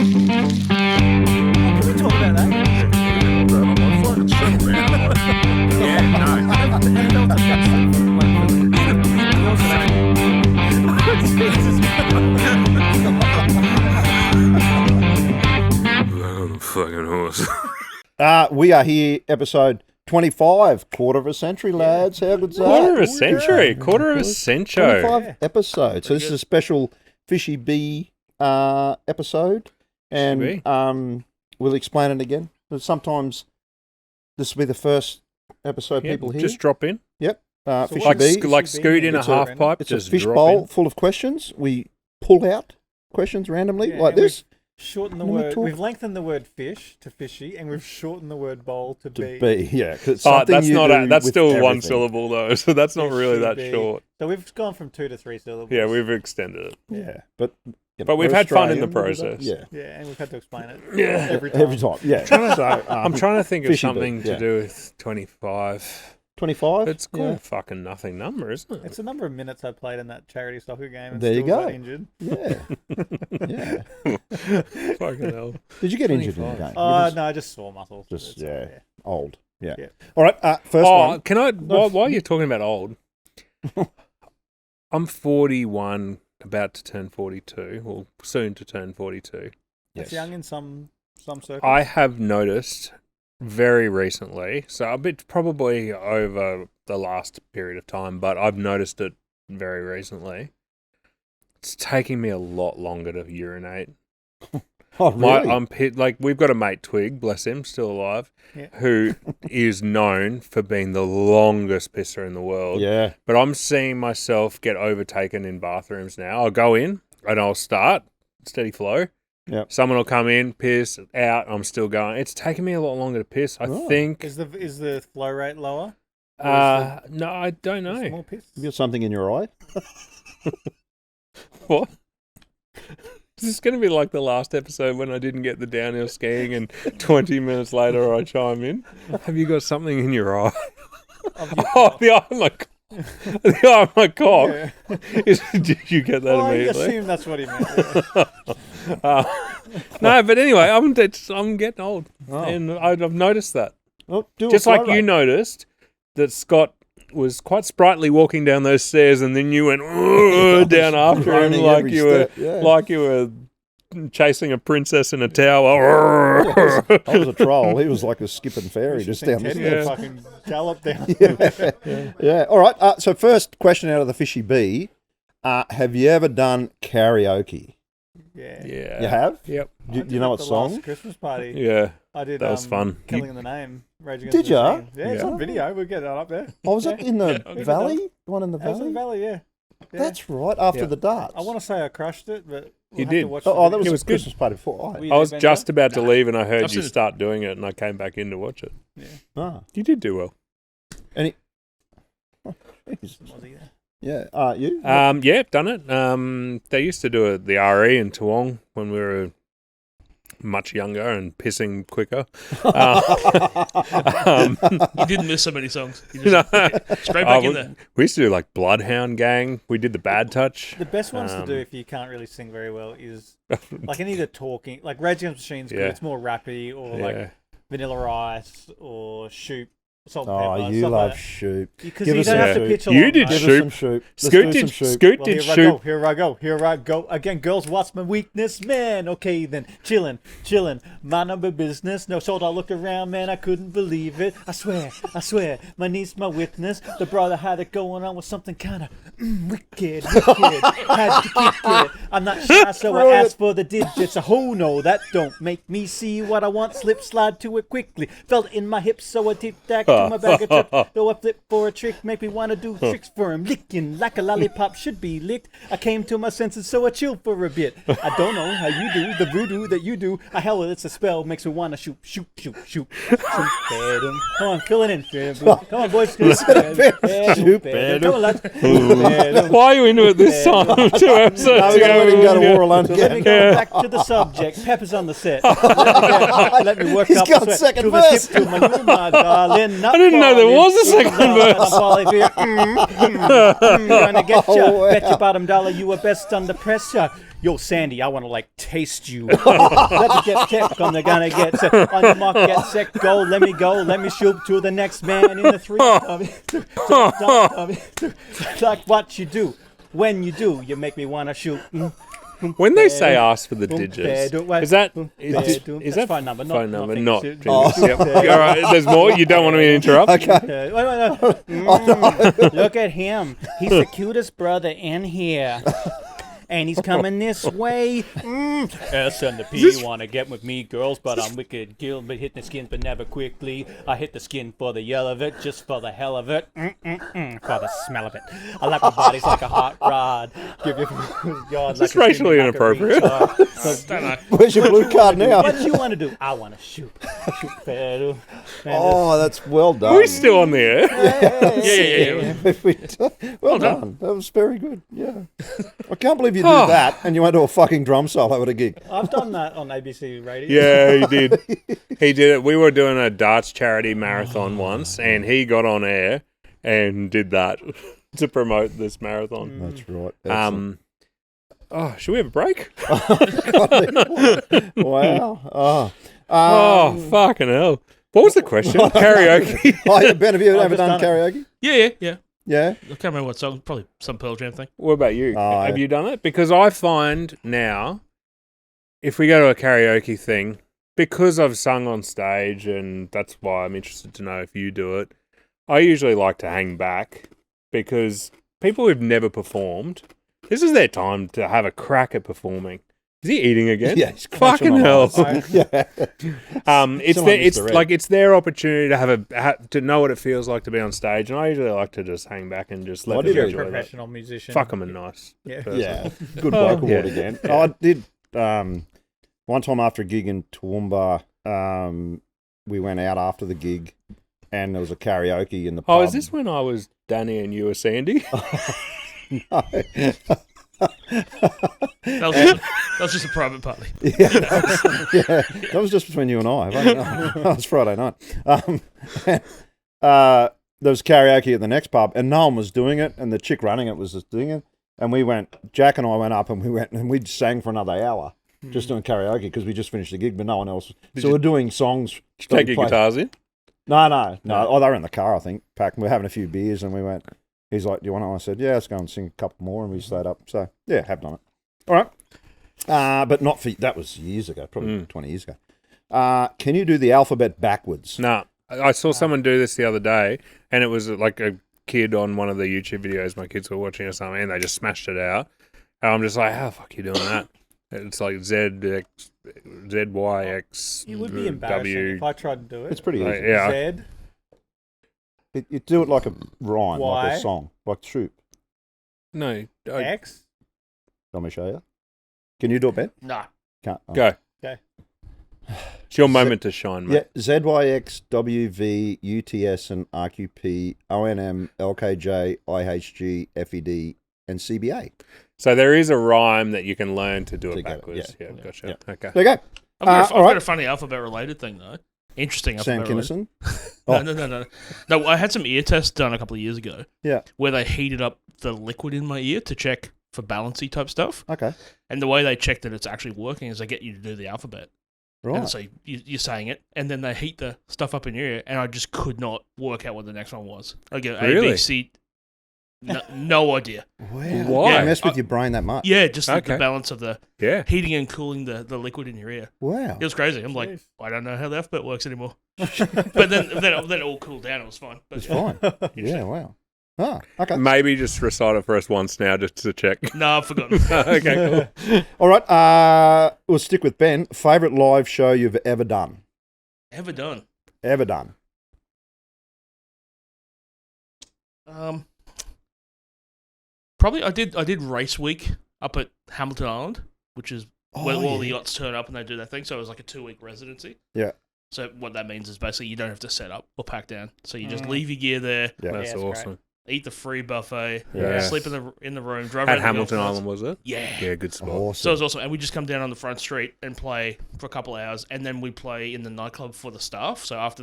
Can we talk about that? Fucking horse. We are here, episode 25, quarter of a century, lads. How good's that? Quarter of a century. Quarter of a century. 25 episodes. So this is a special Fishy Bee episode, and we'll explain it again. But sometimes this will be the first episode people hear. Just drop in. Yep. So Fishy Bee. Like Scoot in a half pipe. It's a just fishbowl full of questions. We pull out questions randomly like this. Shorten the When we word. talk- We've lengthened the word fish to fishy, and we've shortened the word bowl to To bee. be, yeah. 'Cause it's Oh, something that's you not. do That's with still one everything. syllable though, so that's not really Fishy that bee. short. So we've gone from 2 to 3 syllables. Yeah, we've extended it. Yeah, but But we've we're had fun in the Australian, process. Yeah, Yeah, and we've had to explain it. Yeah. Every time. every time. Yeah. So I'm trying to think of Fishy bee, something yeah. to do with 25. 25. It's quite a fucking nothing number, isn't it? It's the number of minutes I played in that charity soccer game. And There you still go. got injured. Yeah. Yeah. Fucking hell. Did you get injured in the 25. game? Oh, no, I just sore muscles. Just, It's all right, old. Yeah. Yeah. All right. First Oh, one. can I? While you're talking about old, I'm 41, about to turn 42, or soon to turn 42. It's young in some circles. I have noticed very recently, so a bit probably over the last period of time, but I've noticed it very recently. It's taking me a lot longer to urinate. Oh, really? Like we've got a mate Twig, bless him, still alive, Yeah. who is known for being the longest pisser in the world. Yeah. But I'm seeing myself get overtaken in bathrooms now. I'll go in and I'll start steady flow. Yep. Someone will come in, piss out. I'm still going. It's taking me a lot longer to piss. I Oh. think. Is the flow rate lower? No, I don't Is know. more piss? You got something in your eye? What? Is this going to be like the last episode when I didn't get the downhill skiing and 20 minutes later I chime in? Have you got something in your eye? Oh, the eye of my cock. The eye of my cock. Yeah. Did you get that I immediately? assume that's what he meant. No, but anyway, I'm getting old. Oh. And I've noticed that. Well, do Just a like flow you rate. noticed that Scott was quite sprightly walking down those stairs, and then you went down after him Groaning like every you were step, yeah. like you were chasing a princess in a tower. I was a troll. He was like a skipping fairy just down the Teddy stairs. fucking gallop down. Yeah. All right. So first question out of the Fishy Bee. Have you ever done karaoke? Yeah. Yeah. You have? Yep. Do I did you know at what the song? last Christmas party. Yeah. I did. That was fun. Killing You- in the Name. Rage Against Did the ya? Machine. Yeah, it's Yeah. on video. We'll get that up there. Oh, was it in the Yeah, valley? The one in the That was in valley? the Valley, yeah. That's right. After Yeah. the darts. I want to say I crushed it, but we'll You have did. To watch Oh, that the was It a was good. Christmas party before. video. I was Were you just about to leave, and I heard I've you seen it. start doing it, and I came back in to watch it. Ah, You did do well. jeez. Was he there? Yeah. You? Yeah, done it. They used to do the RE in Toowong when we were much younger and pissing quicker. You didn't miss so many songs. You You know, just straight back in there. we used to do like Bloodhound Gang. We did the Bad Touch. The best ones to do if you can't really sing very well is like any of the talking, like Rage Against the Machine's good. Yeah. It's more rappy or like Yeah. Vanilla Ice or Shoot, Salt and Oh, Pepper. you stuff love like Shoot. because Give you us don't some have to Shoot. pitch a You lot, did mate. Give Shoot. us some Shoot. Let's Scoot do did some Shoot. Scoot Well, did here I shoot. go, here I go. Again, girls, what's my weakness, man? Okay, then, chillin', my number business. No, so I looked around, man, I couldn't believe it. I swear, my niece, my witness. The brother had it going on with something kind of wicked. Had to kick it. I'm not shy, so I asked for the digits. Oh no, that don't make me see what I want. Slip, slide to it quickly. Felt it in my hips, so I tic-tac to my bag of chips. Though I flip for a trick, make me want to do tricks for him. Licking like a lollipop should be licked. I came to my senses, so I chilled for a bit. I don't know how you do the voodoo that you do. I hell, it's a spell, makes me want to shoot. Come on, fill it in. Come on, boys. Come on, lads. Why are you into it this time? 2 episodes No, we gotta let him go to ago. war alone So let me again. go back to the subject. Pepper's on the set. Let me work He's up got the sweat second to verse. the tip to my new, my darling. I didn't know there was a second verse. Gonna get ya. Oh, wow. Bet your bottom dollar you were best under pressure. Yo, Sandy, I want to like taste you. Let me get tech. I'm gonna get set. On your mark, get set, go. Let me go. Let me shoot to the next man in the 3. Like what you do. When you do, you make me want to shoot. When they say ask for the digits, is that phone number? phone number? things. Not. Yep. All right. There's more. You don't want me to interrupt. Okay. Wait. Look at him. He's the cutest brother in here. And he's coming this way. S and the P want to get with me, girls, but I'm wicked. Guild, but hit the skin, but never quickly. I hit the skin for the yell of it, just for the hell of it. For the smell of it. I like my bodies like a hot rod. Give you yard like It's racially inappropriate. Don't know. Where's your blue card now? What do you want to do? I want to shoot. Shoot. Oh, that's well done. We're still on the air. Yeah. Well done. That was very good. Yeah. I can't believe you did that and you went to a fucking drum solo at a gig. I've done that on ABC radio. Yeah, he did. He did it. We were doing a darts charity marathon once, and he got on air and did that to promote this marathon. That's right. Excellent. Should we have a break? Wow. Fucking hell. What was the question? Karaoke. Ben, have you ever done karaoke? Yeah. Yeah. I can't remember what song. Probably some Pearl Jam thing. What about you? Have you done it? Because I find now, if we go to a karaoke thing, because I've sung on stage, and that's why I'm interested to know if you do it, I usually like to hang back because people who've never performed, this is their time to have a crack at performing. Is he eating again? Yeah, he's fucking hell. Yeah. It's their opportunity to to know what it feels like to be on stage, and I usually like to just hang back and just let them You're a enjoy professional musician. Fuck them and nice. Yeah. Good vocal ward again. I did one time after a gig in Toowoomba, we went out after the gig and there was a karaoke in the pub. Oh, is this when I was Danny and you were Sandy? No. That was just a private party. That was just between you and I. That was Friday night. There was karaoke at the next pub, and no one was doing it, and the chick running it was just doing it. And Jack and I went up, and we sang for another hour, just doing karaoke because we just finished the gig, but no one else. We're doing songs. Take your guitars in? No. Oh, they were in the car, I think. Packed. We were having a few beers, and we went. He's like, "Do you want to?" I said, "Yeah, let's go and sing a couple more," and we stayed up. So yeah, have done it. All right, but not for that was years ago, probably 20 years ago. Can you do the alphabet backwards? No, I saw someone do this the other day, and it was like a kid on one of the YouTube videos my kids were watching or something, and they just smashed it out. And I'm just like, how the fuck are you doing that? It's like ZYX. It would be embarrassing if I tried to do it. It's pretty easy. Yeah. Z. You do it like a rhyme, Y. like a song, like troop. No. X. Let me show you. Can you do it, Ben? Nah. Can't. Oh. Go. Okay. It's your moment to shine, mate. Yeah, ZYX, WV, UTS, and RQP, ONM, LKJ, IHG, FED, and CBA. So there is a rhyme that you can learn to do it Together, backwards. Yeah, gotcha. Yeah. Okay. There you go. I've got all right. a funny alphabet-related thing, though. Interesting Sam alphabet-related. Kinison. No, I had some ear tests done a couple of years ago. Yeah. Where they heated up the liquid in my ear to check for balancy type stuff. Okay. And the way they check that it's actually working is they get you to do the alphabet. Right. And so you're saying it, and then they heat the stuff up in your ear, and I just could not work out what the next one was. I go Really? A, B, C. No idea. Wow. Why? They mess with your brain that much? Yeah, just Okay. the balance of the Yeah. heating and cooling the liquid in your ear. Wow. It was crazy. I'm like, Jeez. I don't know how the alphabet works anymore. But then it all cooled down. It was fine. But It's fine. Yeah, wow. Ah, okay. Maybe just recite it for us once now just to check. No, I've forgotten. Okay, cool. All right. We'll stick with Ben. Favorite live show you've ever done? Ever done? Ever done? Probably I did race week up at Hamilton Island, which is where all the yachts turn up and they do their thing. So it was like a 2-week residency. Yeah. So what that means is basically you don't have to set up or pack down. So you just leave your gear there, Yeah. That's that's awesome. eat the free buffet, Yeah. sleep in the room, drive At around the Hamilton golf course. Island, was it? Yeah. Yeah, good spot. Awesome. So it was awesome. And we just come down on the front street and play for a couple of hours, and then we play in the nightclub for the staff. So after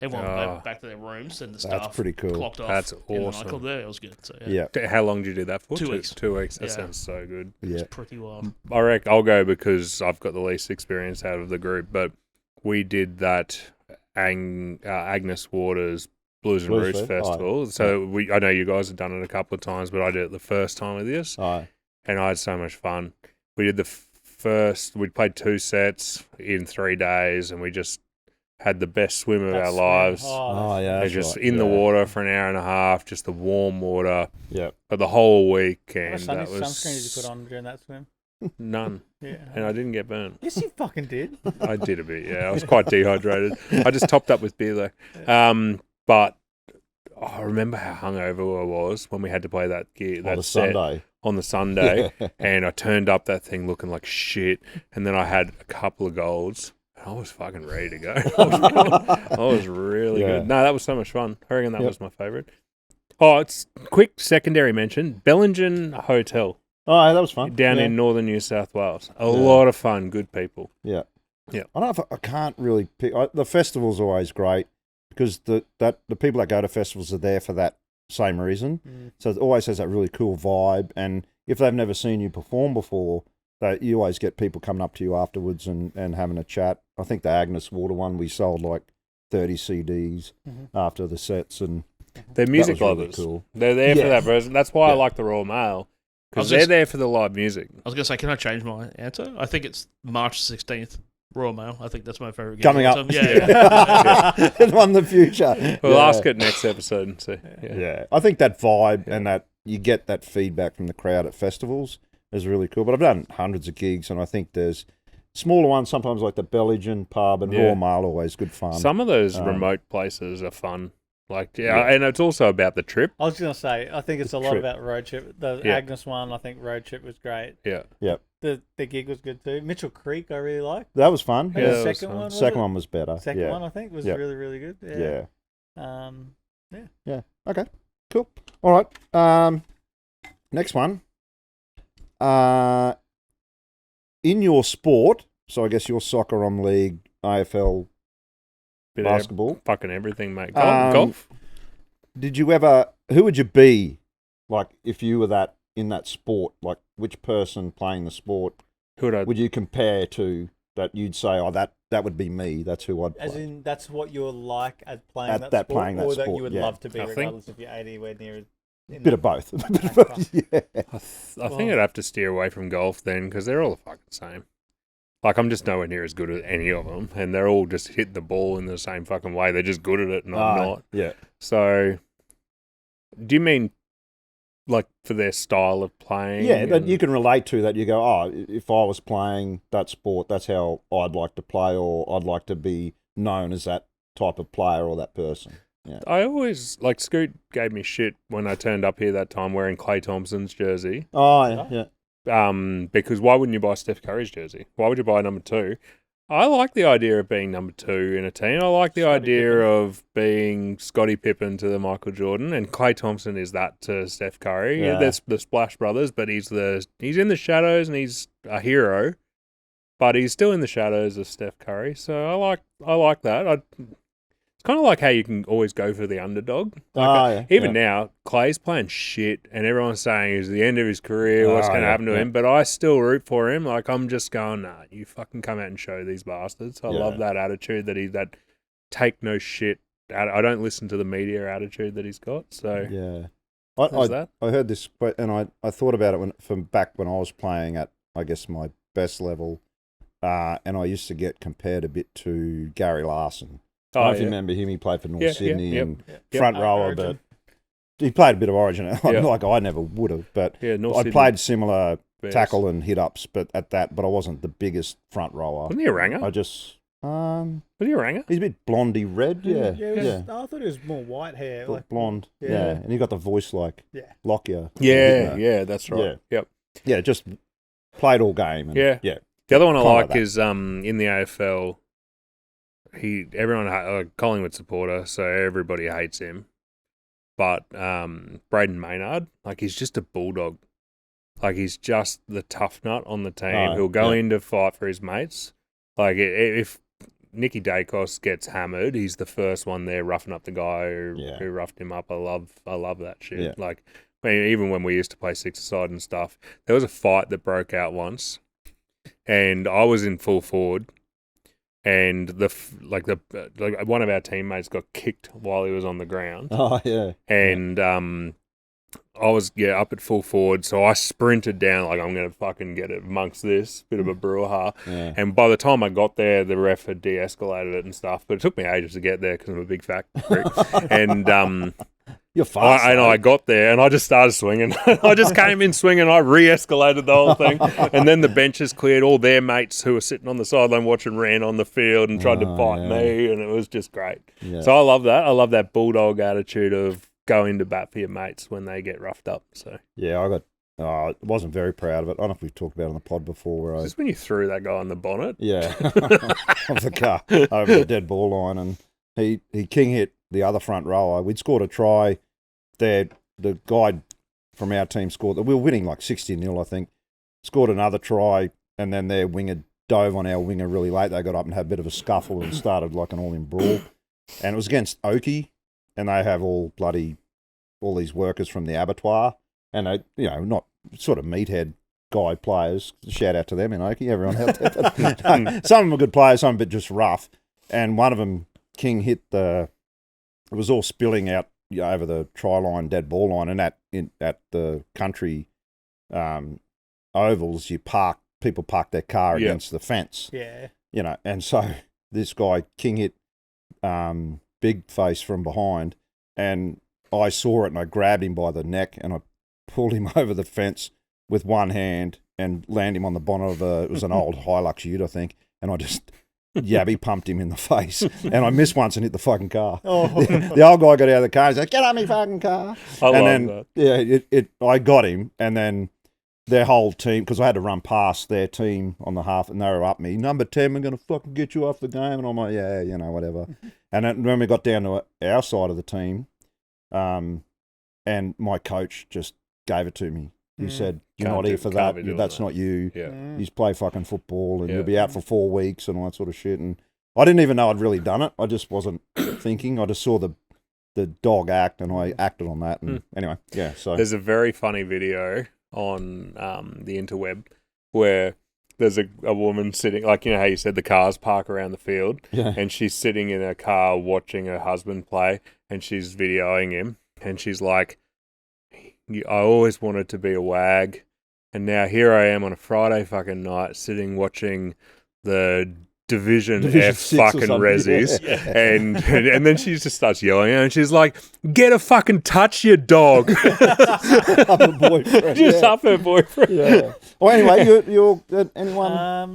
Everyone went back to their rooms and the staff That's pretty cool. clocked off. That's in the awesome. nightclub there. It was good. So, Yeah. How long did you do that for? 2 weeks. 2 weeks. That Yeah. sounds so good. Yeah. It's pretty wild. I reckon I'll go because I've got the least experience out of the group, but we did that Agnes Waters Blues and Blues Roots Fest? Festival. So I know you guys have done it a couple of times, but I did it the first time with this, Aye. and I had so much fun. We did we played 2 sets in 3 days, and we just had the best swim of our lives. Oh, yeah. They're That's just right. in the Yeah. water for an hour and a half, just the warm water, Yeah. but the whole week, How and much that was sunscreen did you put on during that swim? none, Yeah. and I didn't get burnt. Yes, you fucking did. I did a bit, yeah. I was quite dehydrated. I just topped up with beer though. But I remember how hungover I was when we had to play that On the set Sunday. on the Sunday, Yeah. and I turned up that thing looking like shit, and then I had a couple of golds. I was fucking ready to go. I was really Yeah. good. No, that was so much fun. I reckon that Yep. was my favourite. Oh, it's quick secondary mention. Bellingen Hotel Oh, that was fun. down Yeah. in northern New South Wales. A Yeah. lot of fun, good people. Yeah. Yeah. I don't know if I can't really pick. The festival's always great because the people that go to festivals are there for that same reason. Mm. So it always has that really cool vibe. And if they've never seen you perform before, you always get people coming up to you afterwards and having a chat. I think the Agnes Water one, we sold like 30 CDs Mhm. after the sets, and They're music that was really lovers. cool. They're there for Yeah. that reason. That's why I Yeah. like the Royal Mail, I because was they're just- there for the live music. I was going to say, can I change my answer? I think it's March 16th, Royal Mail. I think that's my favourite gig. Coming of all up. time. Yeah. It won the future. We'll Yeah. ask it next episode and see. Yeah. Yeah, I think that vibe and that you get that feedback from the crowd at festivals is really cool. But I've done hundreds of gigs, and I think there's smaller ones sometimes like the Bellingen pub and Yeah. Royal Mail, always good fun. Some of those Um, remote places are fun. Like, Yeah. and it's also about the trip. I was going to say, I think it's a lot Trip. about road trip. The Yeah. Agnes one, I think road trip was great. Yeah. The gig was good too. Mitchell Creek, I really liked. That was fun. And Yeah, the that was second fun. one, was Second it? one was better. Second yeah. one, I think, was Yeah. really, really good. Yeah. Um, Okay. Cool. All right. Next one. In your sport, so I guess your soccer on league, AFL, Bit basketball. of fucking everything, mate. Um, Golf. Did you ever? Who would you be, like, if you were in that sport? Like, which person playing the sport Who would I? would you compare to that you'd say, oh, that would be me. That's who I'd play. as in, that's what you're like at playing At that that sport, playing that or that sport, you would yeah. love to be, I think- regardless if you're anywhere near. Bit of both. Yeah. I think I'd have to steer away from golf then, because they're all the fucking same. Like, I'm just nowhere near as good at any of them, and they're all just hitting the ball in the same fucking way. They're just good at it, and I'm not. Yeah. So, do you mean like for their style of playing? Yeah, that and- you can relate to that. You go, oh, if I was playing that sport, that's how I'd like to play, or I'd like to be known as that type of player or that person. I always, like, Scoot gave me shit when I turned up here that time wearing Klay Thompson's jersey. Oh, yeah. Because why wouldn't you buy Steph Curry's jersey? Why would you buy number 2? I like the idea of being number 2 in a team. I like the Scottie idea Pippen. of being Scottie Pippen to the Michael Jordan, and Klay Thompson is that to Steph Curry. Yeah. There's the Splash Brothers, but he's in the shadows and he's a hero, but he's still in the shadows of Steph Curry. So I like that. It's kind of like how you can always go for the underdog. Like, Yeah. even now, Clay's playing shit, and everyone's saying it's the end of his career. What's going to happen to him? But I still root for him. Like, I'm just going, nah, you fucking come out and show these bastards. I Yeah. love that attitude that take no shit. I don't listen to the media attitude that he's got. So Yeah. there's that. I heard this, and I thought about it from back when I was playing at, I guess, my best level, and I used to get compared a bit to Gary Larson. I don't know if you remember him. He played for North Yeah, Sydney yeah, and yep. front rower, Origin. but he played a bit of Origin. Yeah. Like I never would have, but Yeah, North I Sydney played similar Bears. tackle and hit ups, but I wasn't the biggest front rower. Wasn't he a ranger? I just Was he a ranger? he's a bit blondie red, yeah, I thought it was more white hair. Like, blonde, Yeah. yeah. and he got the voice like Yeah. Lockyer. Yeah, that's right. Yeah. Yep. Yeah, just played all game. And, Yeah. yeah, The other one I Kinda like like that. is in the AFL. Everyone Collingwood supporter, so everybody hates him. But Braden Maynard, like, he's just a bulldog. Like, he's just the tough nut on the team Oh, who'll go yeah. in to fight for his mates. Like, if Nicky Dacos gets hammered. He's the first one there roughing up the guy who roughed him up. I love that shit. Yeah. Like, I mean, even when we used to play six-a-side and stuff, there was a fight that broke out once, and I was in full forward, and one of our teammates got kicked while he was on the ground. Oh, yeah. And I was up at full forward, so I sprinted down like I'm going to fucking get it amongst this bit of a brouhaha. Yeah. And by the time I got there, the ref had de-escalated it and stuff, but it took me ages to get there because I'm a big fat freak. And You're fast. I got there and I just started swinging. I just came in swinging. I re-escalated the whole thing, and then the benches cleared. All their mates who were sitting on the sideline watching ran on the field and tried to bite me, and it was just great. Yeah. So I love that. I love that bulldog attitude of go into bat for your mates when they get roughed up. So Yeah, I wasn't very proud of it. I don't know if we've talked about it on the pod before. Where just when you threw that guy on the bonnet. Yeah, of the car over the dead ball line, and he king hit the other front rower. We'd scored a try. The guy from our team scored. We were winning like 60-0, I think. Scored another try, and then their winger dove on our winger really late. They got up and had a bit of a scuffle and started like an all-in brawl. And it was against Oakey, and they have all these workers from the abattoir, and they, not sort of meathead guy players. Shout out to them in Oakey, everyone out there. But, some of them are good players, some a bit just rough. And one of them, King, hit it was all spilling out over the try line, dead ball line, and at the country ovals, people park their car against the fence. Yeah. And so this guy, King, hit Big Face from behind, and I saw it and I grabbed him by the neck and I pulled him over the fence with one hand and landed him on the bonnet of it was an old Hilux ute, I think, and I just yabby pumped him in the face, and I missed once and hit the fucking car. Oh. The old guy got out of the car and said, "Get out of me fucking car." I love that. Yeah, I got him, and then their whole team, because I had to run past their team on the half, and they were up me, "Number 10, we're going to fucking get you off the game." And I'm like, yeah, whatever. And then when we got down to our side of the team, and my coach just gave it to me. He said, "You're not here for that. That's not you. Yeah. You just play fucking football, and you'll be out for 4 weeks and all that sort of shit." And I didn't even know I'd really done it. I just wasn't thinking. I just saw the dog act, and I acted on that. And anyway, yeah. So there's a very funny video on the interweb where there's a woman sitting, like, how you said the cars park around the field, and she's sitting in her car watching her husband play, and she's videoing him, and she's like, "I always wanted to be a wag, and now here I am on a Friday fucking night sitting watching the Division F fucking Rezzies." And then she just starts yelling, and she's like, "Get a fucking touch, you dog." Up her boyfriend. Just up her boyfriend. Yeah. Well, anyway, you're anyone? I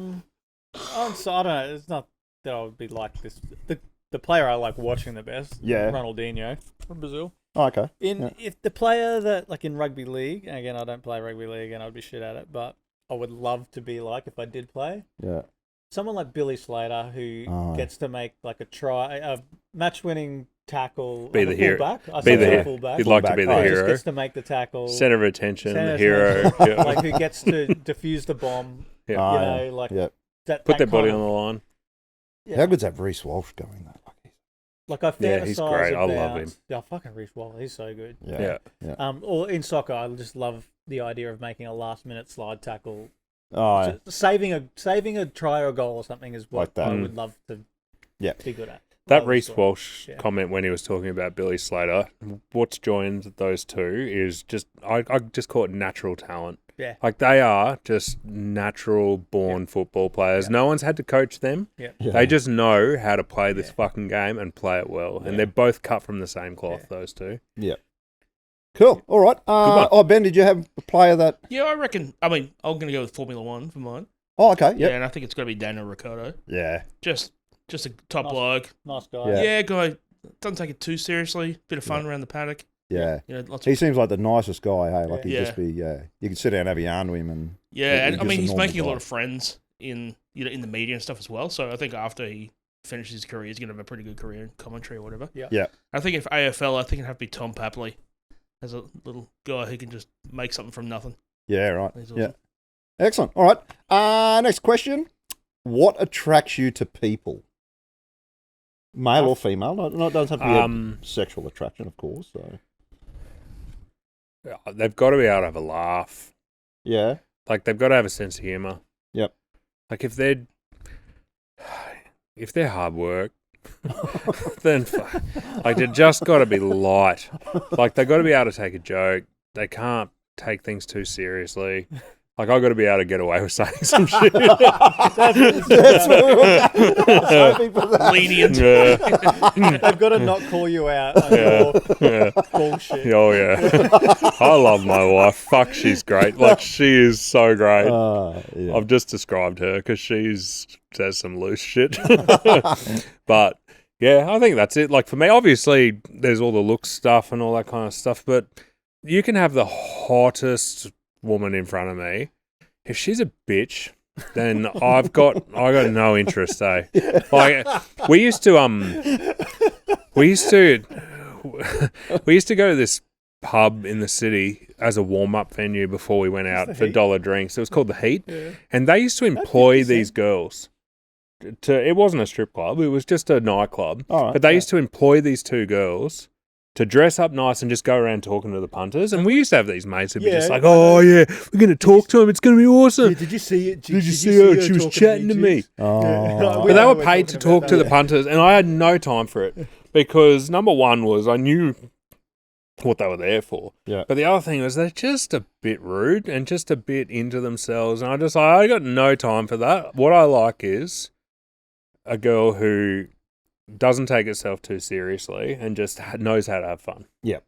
don't know. It's not that I would be like this. The player I like watching the best, Ronaldinho from Brazil. Oh, okay. If the player that, like, in rugby league, and again, I don't play rugby league and I'd be shit at it, but I would love to be like, if I did play, someone like Billy Slater, who gets to make like a match-winning tackle, be the hero. Fullback. Be the fullback. He'd like to be the hero. Just gets to make the tackle, center of attention, the hero, like who gets to defuse the bomb. That put their body on the line. Yeah. How good's that Reece Walsh going though? Like, I fantasize he's great. I love him. Yeah, fucking Reece Walsh, he's so good. Yeah. Or in soccer, I just love the idea of making a last-minute slide tackle. Oh, saving a try or a goal or something is what like that. I would love to be good at. That Reece Walsh comment when he was talking about Billy Slater, what's joined those two is just, I just call it natural talent. Yeah. Like, they are just natural born football players. No one's had to coach them. Yeah. They just know how to play this fucking game and play it well. And they're both cut from the same cloth, those two. Yeah. Cool. All right. Ben, did you have a player that... Yeah, I reckon. I mean, I'm going to go with Formula One for mine. Oh, okay. Yep. Yeah, and I think it's got to be Daniel Ricciardo. Yeah. Just a top bloke. Nice guy. Yeah, guy doesn't take it too seriously. Bit of fun around the paddock. Yeah. Lots he seems like the nicest guy, hey? Like, he'd just be, you could sit down and have a yarn with him. And and I mean, he's making a lot of friends in the media and stuff as well. So I think after he finishes his career, he's going to have a pretty good career in commentary or whatever. Yeah. I think if AFL, I think it'd have to be Tom Papley as a little guy who can just make something from nothing. Yeah, right. Awesome. Yeah. Excellent. All right. Next question. What attracts you to people? Male or female? Not doesn't have to be a sexual attraction, of course. So. They've got to be able to have a laugh. Yeah. Like, they've got to have a sense of humour. Yep. Like, if they're hard work, then like, they've just got to be light. Like, they've got to be able to take a joke. They can't take things too seriously. Like, I've got to be able to get away with saying some shit. That's what we're hoping for that. Lenient. They've got to not call you out on your bullshit. Oh, yeah. I love my wife. Fuck, she's great. Like, she is so great. Yeah. I've just described her because she's says some loose shit. But, yeah, I think that's it. Like, for me, obviously, there's all the look stuff and all that kind of stuff, but you can have the hottest woman in front of me. If she's a bitch, then I've got no interest, eh? Like, we used to go to this pub in the city as a warm-up venue before we went out for dollar drinks. It was called The Heat. Yeah. And they used to employ these girls it wasn't a strip club, it was just a nightclub. Right, but they used to employ these two girls to dress up nice and just go around talking to the punters. And we used to have these mates who'd be just like, oh, yeah, we're going to talk to him. It's going to be awesome. Yeah, did you see it? Did you see her? She was chatting to me. Oh. But they were paid to talk to the punters, and I had no time for it because, number one, was I knew what they were there for. Yeah. But the other thing was they're just a bit rude and just a bit into themselves. And I got no time for that. What I like is a girl who doesn't take herself too seriously and just knows how to have fun. Yep.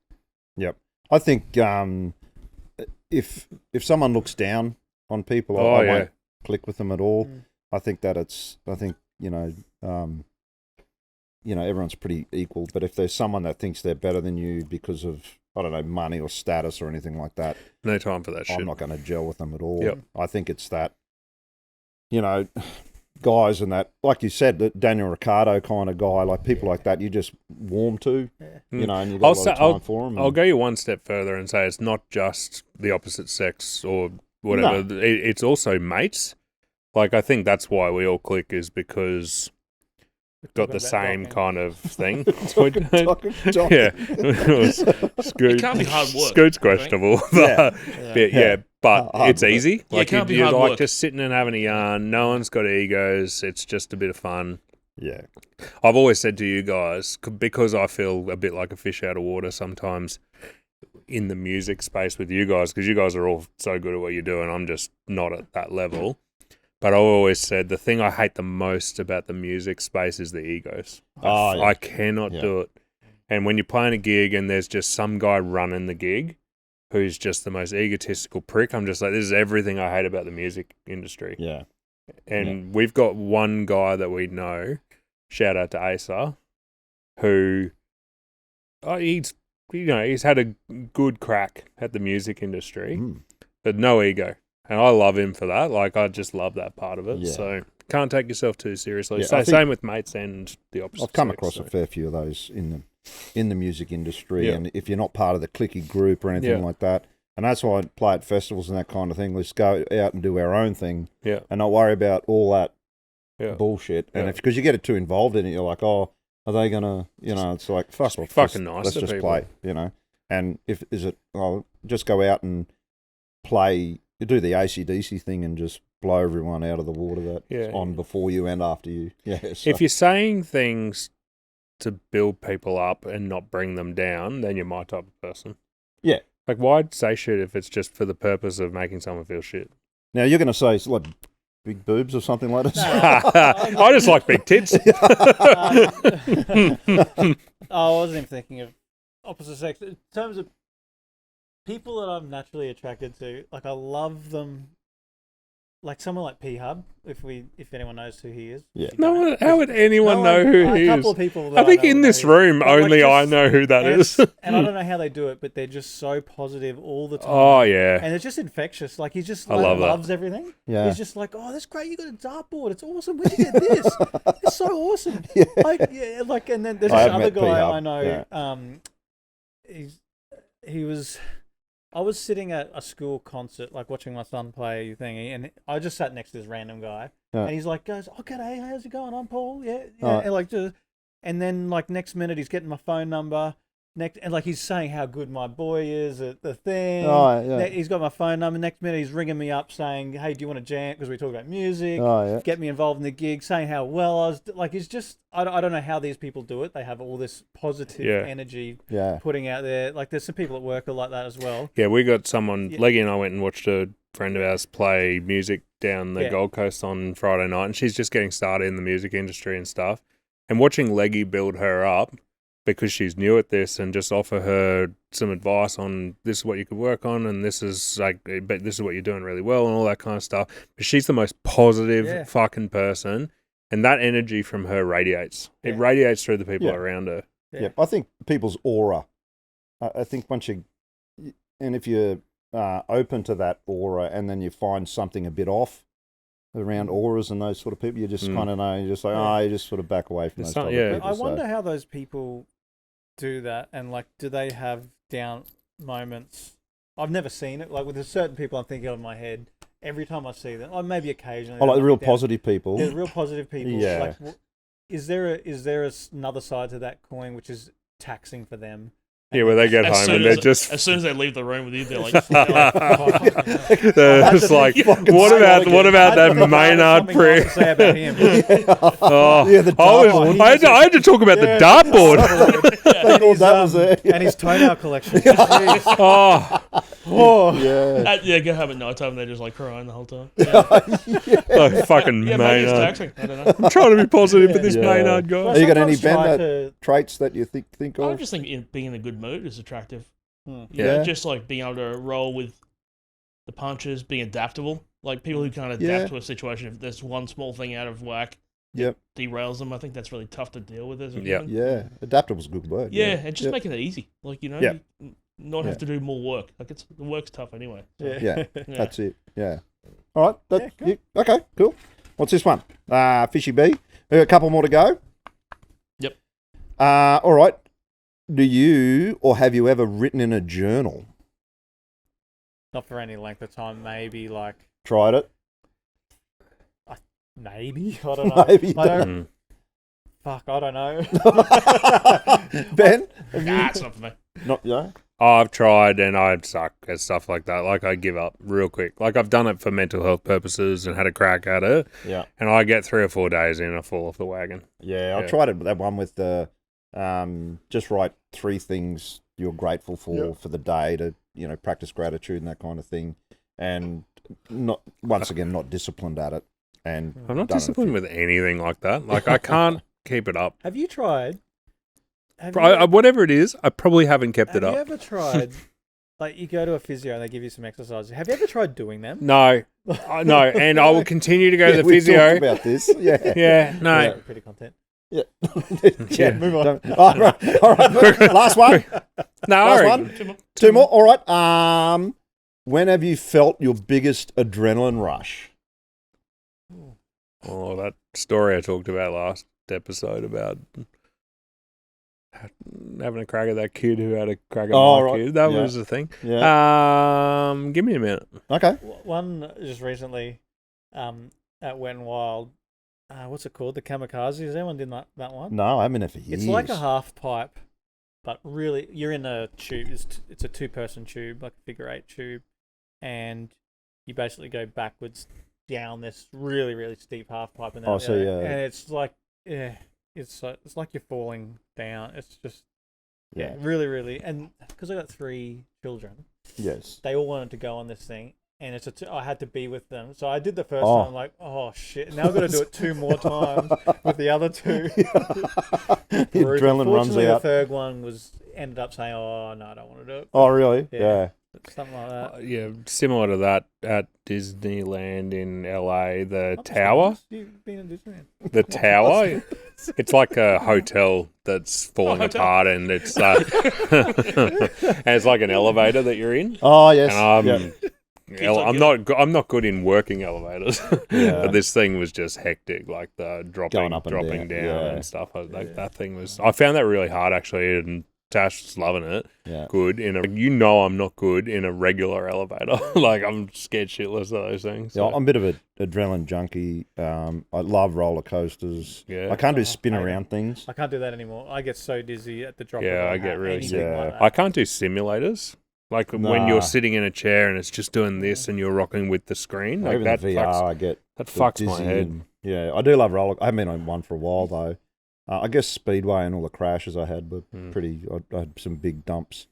I think if someone looks down on people, I won't click with them at all. I think that everyone's pretty equal. But if there's someone that thinks they're better than you because of, I don't know, money or status or anything like that, no time for that shit. I'm not going to gel with them at all. Yep. I think it's that, guys and that, like you said, that Daniel Ricciardo kind of guy, like people like that, you just warm to, and you got a lot of time for them. I'll go you one step further and say it's not just the opposite sex or whatever. No. It's also mates. Like, I think that's why we all click, is because we've got the same kind of thing. Yeah. It can't be hard work. Scoot's questionable. But, but it's easy. Like, you're like just sitting and having a yarn. No one's got egos. It's just a bit of fun. Yeah. I've always said to you guys, because I feel a bit like a fish out of water sometimes in the music space with you guys, because you guys are all so good at what you're doing. I'm just not at that level. But I always said the thing I hate the most about the music space is the egos. I cannot do it. And when you're playing a gig and there's just some guy running the gig who's just the most egotistical prick, I'm just like, this is everything I hate about the music industry. Yeah. And we've got one guy that we know, shout out to Asa, who he's had a good crack at the music industry, but no ego. And I love him for that. Like, I just love that part of it. Yeah. So can't take yourself too seriously. Yeah, so same with mates and the opposite. I've come across a fair few of those in the music industry, and if you're not part of the clicky group or anything like that, and that's why I play at festivals and that kind of thing. Let's go out and do our own thing, and not worry about all that bullshit. And because you get too involved in it, you're like, oh, are they gonna? It's like fuck off. Fucking nice. Let's just people. play. And just go out and play. You do the AC/DC thing and just blow everyone out of the water that's on before you and after you. Yeah. So. If you're saying things to build people up and not bring them down, then you're my type of person. Yeah. Like, why say shit if it's just for the purpose of making someone feel shit? Now, you're going to say it's like big boobs or something like that? No, I just like big tits. I wasn't even thinking of opposite sex. In terms of people that I'm naturally attracted to, like, I love them. Like someone like P-Hub, if anyone knows who he is. Yeah. How would anyone know who he is? A couple of people. I think in this room, only I know who that is. And I don't know how they do it, but they're just so positive all the time. Oh, yeah. And it's just infectious. Like, he just loves everything. Yeah. He's just like, oh, that's great. You got a dartboard. It's awesome. Where'd you get this? It's so awesome. Yeah. And then there's this other guy P-Hub. I know. Yeah. I was sitting at a school concert, like watching my son play thingy, and I just sat next to this random guy, and he's like, goes, "Oh, g'day, how's it going? I'm Paul, yeah." And like, just, and then like next minute he's getting my phone number. And like he's saying how good my boy is at the thing. Oh, yeah. He's got my phone number. Next minute he's ringing me up saying, "Hey, do you want to jam?" Because we talk about music. Oh, yeah. Get me involved in the gig. Saying how well I was. Like it's just I don't know how these people do it. They have all this positive energy putting out there. Like there's some people at work are like that as well. Yeah, we got someone. Leggy and I went and watched a friend of ours play music down the Gold Coast on Friday night, and she's just getting started in the music industry and stuff. And watching Leggy build her up, because she's new at this, and just offer her some advice on this is what you could work on, and this is but this is what you're doing really well, and all that kind of stuff. But she's the most positive fucking person, and that energy from her radiates. It radiates through the people around her. Yeah, I think people's aura. I think once you, and if you're open to that aura, and then you find something a bit off around auras and those sort of people, you just kind of know. You're just like, you just sort of back away from those type of people. I wonder how those people do that, and like, do they have down moments? I've never seen it. Like with the certain people, I'm thinking of in my head every time I see them. Or maybe occasionally. Oh, like the real positive people. Yeah, real positive people. Yeah. Like, is there another side to that coin which is taxing for them? Yeah, where they get home and they're just... As soon as they leave the room with you, they're like... they're just like, what about that Maynard prayer? Say about him. I had to talk about the dartboard. And his toenail collection. Yeah, go home at night time and they're just like crying the whole time. Fucking Maybe Maynard. it's taxing. I don't know. I'm trying to be positive with this Maynard guy. Have you got any traits that you think of? I just think being in a good mood is attractive. You Yeah. know, just like being able to roll with the punches, being adaptable. Like people who can't adapt to a situation, if there's one small thing out of whack, derails them. I think that's really tough to deal with as a human. Yeah, adaptable's a good word. Yeah, and just making it easy. Like, you know, not have to do more work. Like the work's tough anyway. So. Yeah, that's it. Yeah. All right. Okay, cool. What's this one? Fishy B. We got a couple more to go. Yep. All right. Do you or have you ever written in a journal? Not for any length of time. Maybe like... Tried it? Maybe. I don't know. Maybe. Fuck, I don't know. Ben? It's not for me. I've tried and I'd suck at stuff like that. Like I give up real quick. Like I've done it for mental health purposes and had a crack at it. Yeah. And I get 3 or 4 days in and I fall off the wagon. Yeah, I tried it. That one with the just write 3 things you're grateful for the day to, you know, practice gratitude and that kind of thing. And not disciplined at it. And I'm not disciplined with anything like that. Like I can't keep it up. Have you tried? Whatever it is, I probably haven't kept it up. Have you ever tried, like you go to a physio and they give you some exercises. Have you ever tried doing them? No. No, and I will continue to go to the physio. We talked about this. Yeah, no. Yeah, pretty content. Yeah, move on. All right. Last one. No, Last one. 2 more. All right. When have you felt your biggest adrenaline rush? Oh, that story I talked about last episode about having a crack at that kid who had a crack at my kid. That was the thing. Yeah. Give me a minute. Okay. One just recently at Wet n Wild. What's it called? The Kamikaze. Has anyone done that one? No, I haven't been there for years. It's like a half pipe, but really you're in a tube. It's a 2-person tube, like a figure 8 tube, and you basically go backwards down this really, really steep half pipe. And and it's like, it's like you're falling down. It's just, really, really. And because I got 3 children, yes, they all wanted to go on this thing, and I had to be with them. So I did the first time, like, oh shit, now I've got to do it 2 more times with the other 2. The adrenaline runs out. The third one ended up saying, oh no, I don't want to do it. Oh really? Yeah. Something like that. Yeah, similar to that at Disneyland in LA, the tower. You've been in Disneyland. The tower. It's like a hotel that's falling apart, and it's and it's like an elevator that you're in. Oh yes. And I'm not good in working elevators, but this thing was just hectic, like the dropping down and stuff. That thing was. I found that really hard actually, and Tash was loving it. Yeah. Good I'm not good in a regular elevator. Like I'm scared shitless of those things. Yeah, So. I'm a bit of an adrenaline junkie. I love roller coasters. Yeah. I can't do spin around things. I can't do that anymore. I get so dizzy at the drop Yeah, of a I get hat, really anything sick. like that. I can't do simulators. Like when Nah. you're sitting in a chair and it's just doing this and you're rocking with the screen. Like Even that the VR, fucks, I get that fucks my dizzy head. and- yeah, I do love roller. I haven't been on one for a while though. I guess Speedway and all the crashes I had were pretty. I had some big dumps.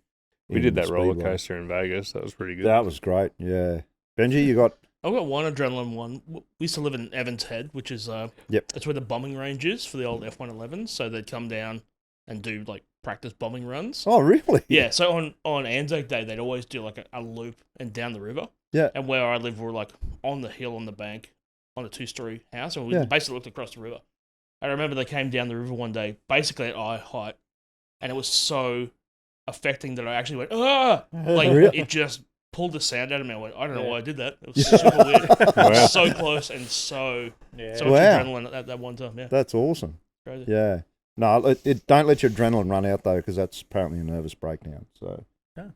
We in did that roller Speedway. coaster in Vegas. That was pretty good. That was great. Yeah, Benji, you got I've got one adrenaline one. We used to live in Evans Head, which is that's where the bombing range is for the old F-111s. So they'd come down and do like practice bombing runs. oh really? Yeah, so on Anzac Day, they'd always do like a loop and down the river. Yeah. And where I live, we're like on the hill on the bank on a 2-story house, and we Yeah. basically looked across the river. I remember they came down the river one day, basically at eye height, and it was so affecting that I actually went, ah! Like, Really? it just pulled the sound out of me. I went, I don't know why I did that. It was super weird. It Wow. was so close and so much Wow. adrenaline at that one time. Yeah, That's awesome. crazy. Yeah. No, don't let your adrenaline run out though, because that's apparently a nervous breakdown. So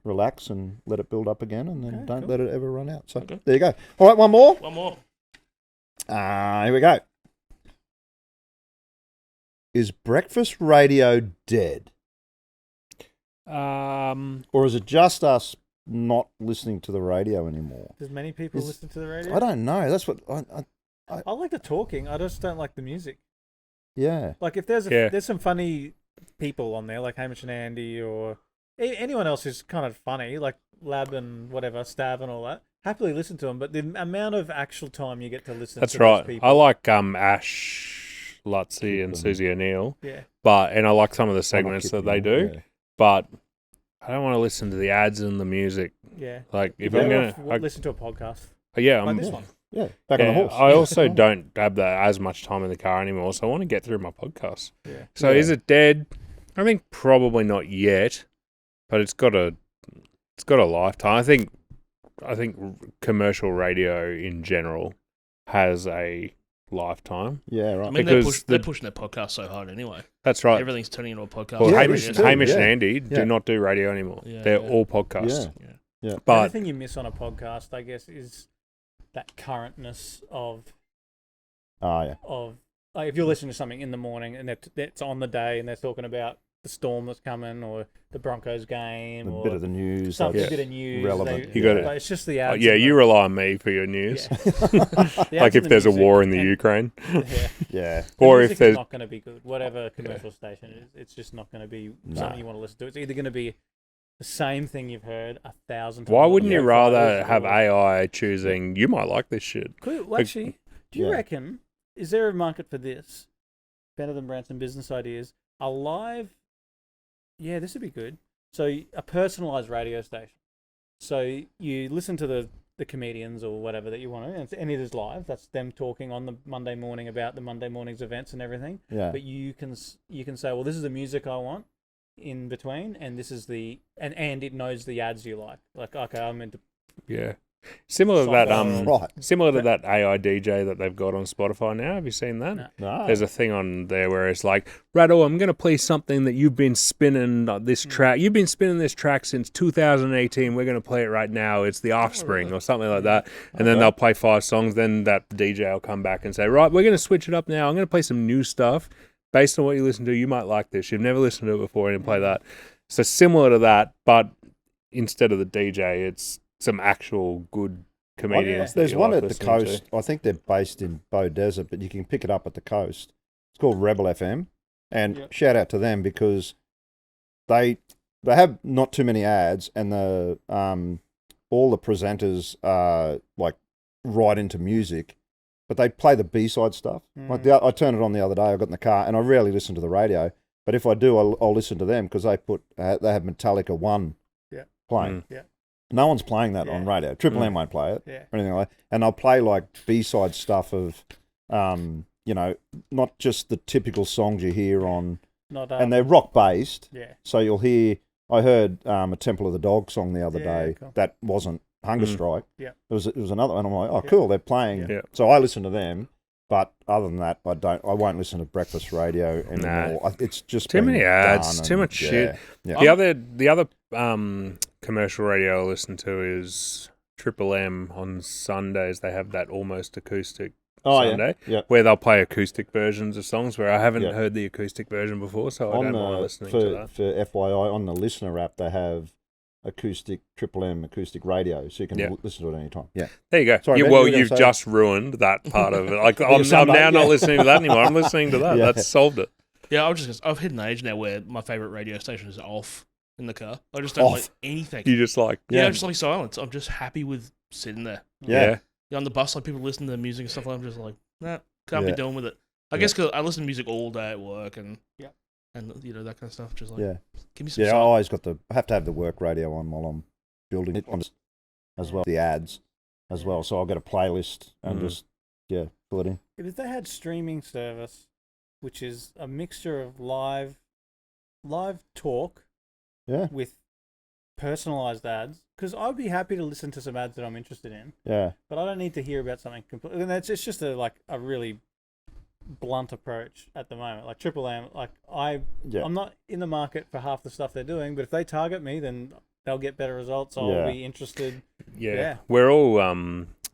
relax and let it build up again, and then don't let it ever run out. So there you go. All right, one more. One more. Here we go. Is breakfast radio dead, or is it just us not listening to the radio anymore? Does many people listen to the radio? I don't know. That's what I like the talking. I just don't like the music. Yeah. Like if there's some funny people on there, like Hamish and Andy, or anyone else who's kind of funny, like Lab and whatever, Stav and all that. Happily listen to them, but the amount of actual time you get to listen. That's to right. those people. I like Ash Lutzy and Susie O'Neill. Yeah. And I like some of the segments that they do. Yeah. But I don't want to listen to the ads and the music. Yeah. Like if You I'm better gonna, off listen to a podcast. I'm Like this one. Yeah. Back on the horse. I also don't have as much time in the car anymore, so I want to get through my podcast. Yeah. So is it dead? I think probably not yet, but it's got a lifetime. I think commercial radio in general has a lifetime. Yeah, right. I mean, Because they're pushing their podcast so hard anyway. That's right. Everything's turning into a podcast. Well, Yeah, Hamish, it is too, Hamish yeah. and Andy Yeah. do not do radio anymore. Yeah, They're yeah. all podcasts. Yeah. Yeah. The But only thing you miss on a podcast, I guess, is that currentness of like if you're listening to something in the morning and that's on the day and they're talking about the storm that's coming or the Broncos game A or bit of the news. something, that's a bit of news. relevant. You got it. But it's just the ads. yeah, and you the- rely on me for your news. Yeah. The Like ads if and the there's a music war in the and- Ukraine. Yeah. Yeah. Or The if music there's is not going to be good, whatever commercial station it is, it's just not going to be something you want to listen to. It's either going to be the same thing you've heard 1,000 times. Why wouldn't you on rather photos have or- AI choosing, you might like this shit? Well, actually, do you Yeah. reckon, is there a market for this? Better than Branson Business Ideas. A live, this would be good. So a personalised radio station. So you listen to the comedians or whatever that you want to, and it is live. That's them talking on the Monday morning about the Monday morning's events and everything. Yeah. But you can say, well, this is the music I want in between, and this is and it knows the ads you like. Like, okay, I'm into Yeah. Similar to that Right. similar to that AI DJ that they've got on Spotify now. Have you seen that? No. No. There's a thing on there where it's like, Rattle, I'm going to play something that you've been spinning this track. You've been spinning this track since 2018. We're going to play it right now. It's The Offspring or something like that. And then they'll play 5 songs. Then that DJ will come back and say, right, we're going to switch it up now. I'm going to play some new stuff. Based on what you listen to, you might like this. You've never listened to it before and play that. So similar to that, but instead of the DJ, it's some actual good comedians. that There's you one like at the listening to. coast. I think they're based in Bow Desert, but you can pick it up at the coast. It's called Rebel FM, and shout out to them because they have not too many ads, and the all the presenters are like right into music, but they play the B-side stuff. Like I turned it on the other day. I got in the car, and I rarely listen to the radio, but if I do, I'll listen to them because they have Metallica 1 playing. Yeah. No one's playing that on radio. Triple M won't play it or anything like that. And I'll play like B-side stuff of, not just the typical songs you hear on, and they're rock-based. Yeah. So you'll hear, I heard a Temple of the Dog song the other day cool. that wasn't Hunger Strike. Yeah. It was another one. I'm like, oh, cool, they're playing. Yeah. So I listen to them. But other than that, I won't listen to breakfast radio anymore. Nah. It's just Too many been ads, done too and- much shit. Yeah. The other commercial radio I listen to is Triple M on Sundays. They have that almost acoustic Sunday where they'll play acoustic versions of songs where I haven't heard the acoustic version before, so I don't mind listening to that. For FYI, on the listener app, they have Triple M acoustic radio, so you can listen to it anytime. Yeah. There you go. Sorry, Ben, well, you were you've gonna say- just ruined that part of it. Like I'm Sunday, now not listening to that anymore. I'm listening to that. Yeah. That's solved it. Yeah, I've hit an age now where my favorite radio station is off in the car. I just don't like anything. You just like I just like silence. I'm just happy with sitting there. Yeah. On the bus, like people listen to the music and stuff. I'm just like, nah, can't be dealing with it. I guess because I listen to music all day at work and that kind of stuff. Just like give me some. I silence. always I have to have the work radio on while I'm building it as well. The ads as well, so I'll get a playlist and just fill it in. If they had streaming service, which is a mixture of live talk, with personalized ads, because I'd be happy to listen to some ads that I'm interested in. Yeah, but I don't need to hear about something completely. And it's just a really blunt approach at the moment. Like Triple M, I'm not in the market for half the stuff they're doing, but if they target me, then they'll get better results. I'll be interested. Yeah. We're all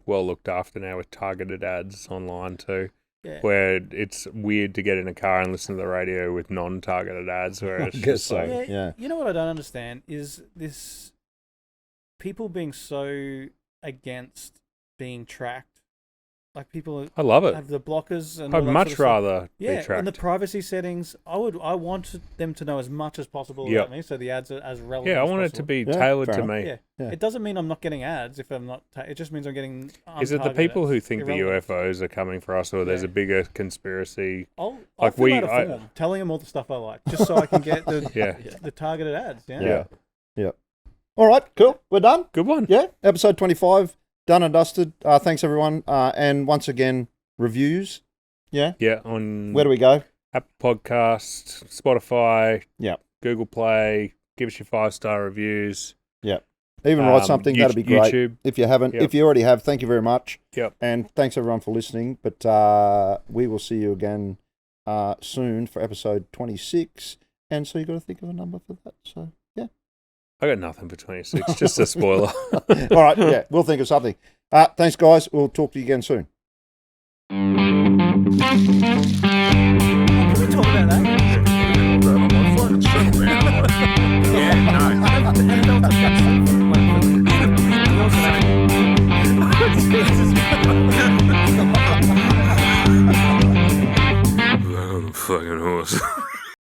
well looked after now with targeted ads online too. Yeah. Where it's weird to get in a car and listen to the radio with non-targeted ads. Where it's just like, You know what I don't understand is this people being so against being tracked. Like people, I love it. Have the blockers, and I'd much rather be tracked. And the privacy settings, I want them to know as much as possible about me, so the ads are as relevant. Yeah, I as want possible. it to be tailored to me. Yeah. It doesn't mean I'm not getting ads if I'm not. It just means I'm getting. Is it the people who think irrelevant. the UFOs are coming for us, or there's a bigger conspiracy? I'll fill out a form telling them all the stuff I like, just so I can get the targeted ads. Yeah. All right, cool. We're done. Good one. Yeah, episode 25. Done and dusted. Thanks, everyone. And once again, reviews. Yeah? Yeah. On where do we go? Apple Podcast, Spotify, Google Play. Give us your 5-star reviews. Yeah. Even write something. That'd be great. YouTube. If you haven't. If you already have, thank you very much. Yep. And thanks, everyone, for listening. But we will see you again soon for episode 26. And so you've got to think of a number for that. So, yeah. I got nothing for 26, just a spoiler. All right, yeah, we'll think of something. Thanks, guys. We'll talk to you again soon.